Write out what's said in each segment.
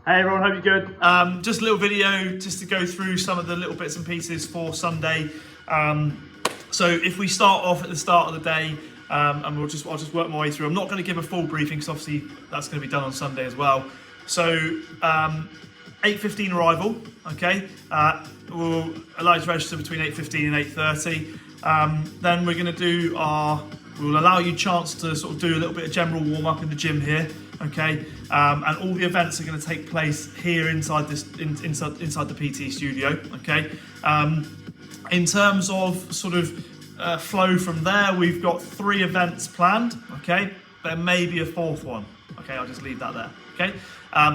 Hey everyone, hope you're good. Just a little video just to go through some of the little bits and pieces for Sunday. So if we start off at the start of the day, and I'll just work my way through. I'm not going to give a full briefing because obviously that's going to be done on Sunday as well. So 8:15 arrival, okay. We'll allow you to register between 8:15 and 8:30. Then we're going to do we'll allow you a chance to sort of do a little bit of general warm up in the gym here, okay. And all the events are going to take place here inside inside the PT studio, okay. In terms of sort of flow from there, we've got 3 events planned, okay. There may be a 4th one, okay. I'll just leave that there, okay.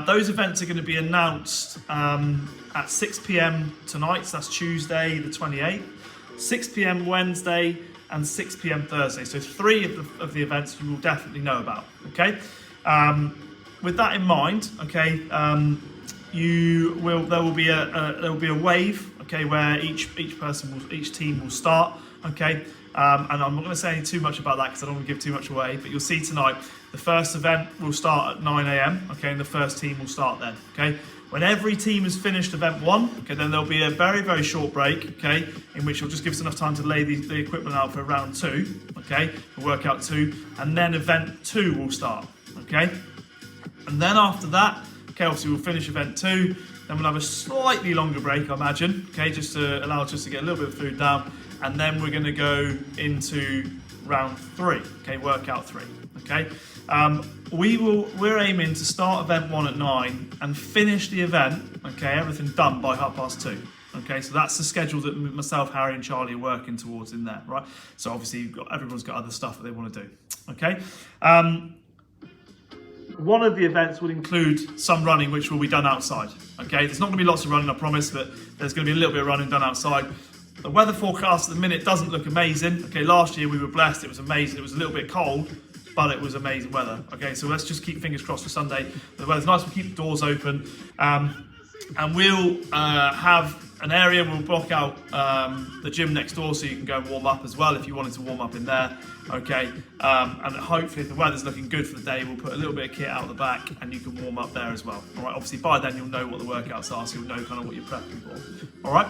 Those events are going to be announced at 6 p.m. tonight, so that's Tuesday the 28th, 6 p.m. Wednesday, and 6 p.m. Thursday. So 3 of the events you will definitely know about, okay. With that in mind, okay, there will be a wave, okay, where each team will start, okay. And I'm not going to say too much about that because I don't want to give too much away, but you'll see tonight the first event will start at 9 a.m, okay, and the first team will start then, okay. When every team has finished event 1, okay, then there'll be a very, very short break, okay, in which it'll just give us enough time to lay the equipment out for round 2, okay, for workout 2, and then event 2 will start, okay. And then after that, okay, obviously we'll finish event 2, then we'll have a slightly longer break, I imagine, okay, just to allow us just to get a little bit of food down, and then we're going to go into round 3, okay, workout 3, okay. We're aiming to start event 1 at 9 and finish the event, okay, everything done by 2:30. Okay, so that's the schedule that myself, Harry, and Charlie are working towards in there, right? So obviously everyone's got other stuff that they want to do. Okay. One of the events will include some running, which will be done outside. Okay, there's not going to be lots of running, I promise, but there's going to be a little bit of running done outside. The weather forecast at the minute doesn't look amazing. Okay, last year we were blessed; it was amazing. It was a little bit cold, but it was amazing weather. Okay, so let's just keep fingers crossed for Sunday. The weather's nice, we'll keep the doors open. And we'll have an area, we'll block out the gym next door so you can go and warm up as well if you wanted to warm up in there. Okay, and hopefully if the weather's looking good for the day, we'll put a little bit of kit out the back and you can warm up there as well. All right, obviously by then you'll know what the workouts are, so you'll know kind of what you're prepping for. All right.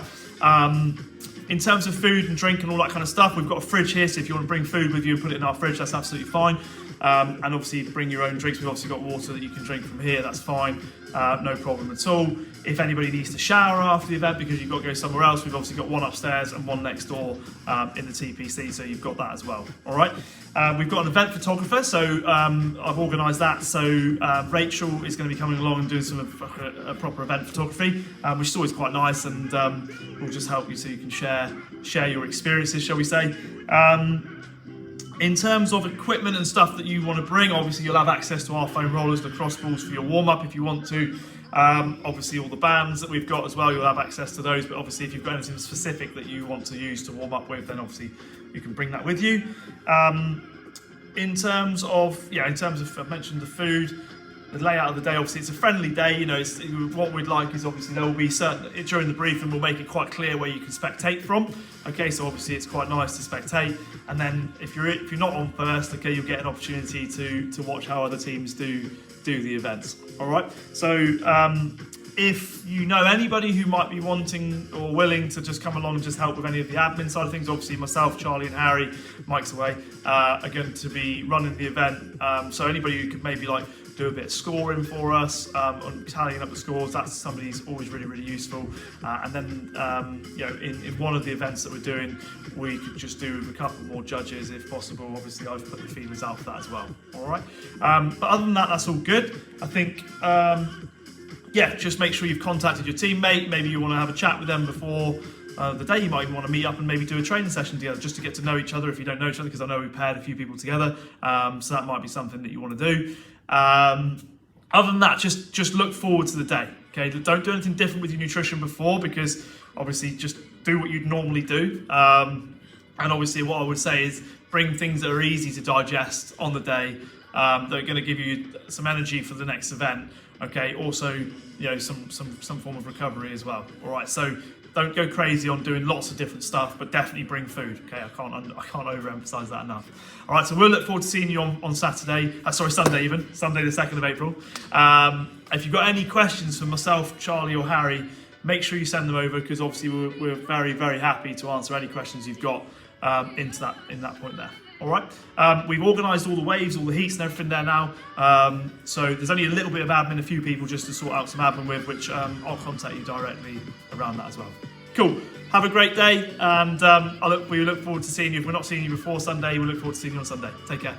In terms of food and drink and all that kind of stuff, we've got a fridge here, so if you want to bring food with you and put it in our fridge, that's absolutely fine. And obviously bring your own drinks. We've obviously got water that you can drink from here, that's fine, no problem at all. If anybody needs to shower after the event because you've got to go somewhere else, we've obviously got one upstairs and one next door in the TPC, so you've got that as well, all right? We've got an event photographer, so I've organised that, so Rachel is going to be coming along and doing some a proper event photography, which is always quite nice, and will just help you so you can share your experiences, shall we say. In terms of equipment and stuff that you want to bring, obviously you'll have access to our foam rollers, lacrosse balls for your warm-up if you want to. Obviously all the bands that we've got as well, you'll have access to those, but obviously if you've got anything specific that you want to use to warm up with, then obviously you can bring that with you. In terms of, I've mentioned the food, the layout of the day, obviously it's a friendly day, you know, what we'd like is obviously there will be certain, during the briefing we'll make it quite clear where you can spectate from, okay, so obviously it's quite nice to spectate, and then if you're not on first, okay, you'll get an opportunity to watch how other teams do the events, all right, so if you know anybody who might be wanting or willing to just come along and just help with any of the admin side of things, obviously myself, Charlie and Harry, Mike's away, are going to be running the event, so anybody who could maybe like do a bit of scoring for us, on tallying up the scores, that's somebody who's always really, really useful. And then, in one of the events that we're doing, we could just do with a couple more judges if possible. Obviously, I've put the feelers out for that as well. All right. But other than that, that's all good. I think, just make sure you've contacted your teammate. Maybe you want to have a chat with them before the day. You might even want to meet up and maybe do a training session together just to get to know each other if you don't know each other, because I know we paired a few people together. So that might be something that you want to do. Other than that, just look forward to the day. Okay, don't do anything different with your nutrition before, because obviously just do what you'd normally do. And obviously what I would say is bring things that are easy to digest on the day, that are going to give you some energy for the next event. Okay, also, some form of recovery as well. All right, so don't go crazy on doing lots of different stuff, but definitely bring food. Okay, I can't overemphasize that enough. All right, so we'll look forward to seeing you on Saturday. Sunday even, Sunday the 2nd of April. If you've got any questions for myself, Charlie, or Harry, make sure you send them over, because obviously we're very, very happy to answer any questions you've got in that point there. All right, we've organised all the waves, all the heats and everything there now. So there's only a little bit of admin, a few people just to sort out some admin with, which I'll contact you directly around that as well. Cool. Have a great day, and we look forward to seeing you. If we're not seeing you before Sunday, we look forward to seeing you on Sunday. Take care.